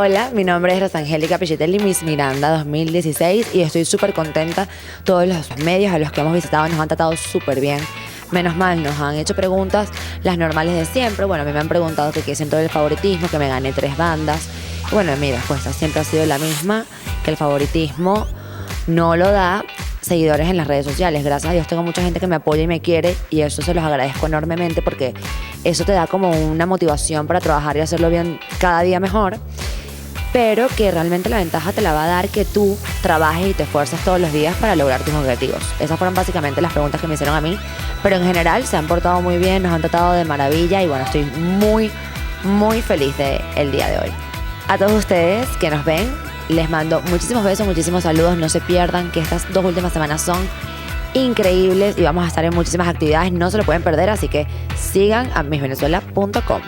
Hola, mi nombre es Rosangélica Pichitelli, Miss Miranda 2016 y estoy súper contenta. Todos los medios a los que hemos visitado nos han tratado súper bien. Menos mal, nos han hecho preguntas, las normales de siempre. Bueno, a mí me han preguntado que qué siento del favoritismo, que me gané 3 bandas. Y bueno, mi respuesta siempre ha sido la misma, que el favoritismo no lo da seguidores en las redes sociales. Gracias a Dios tengo mucha gente que me apoya y me quiere y eso se los agradezco enormemente porque eso te da como una motivación para trabajar y hacerlo bien cada día mejor, pero que realmente la ventaja te la va a dar que tú trabajes y te esfuerces todos los días para lograr tus objetivos. Esas fueron básicamente las preguntas que me hicieron a mí, pero en general se han portado muy bien, nos han tratado de maravilla y bueno, estoy muy feliz del día de hoy. A todos ustedes que nos ven, les mando muchísimos besos, muchísimos saludos. No se pierdan que estas 2 últimas semanas son increíbles y vamos a estar en muchísimas actividades, no se lo pueden perder, así que sigan a missvenezuela.com.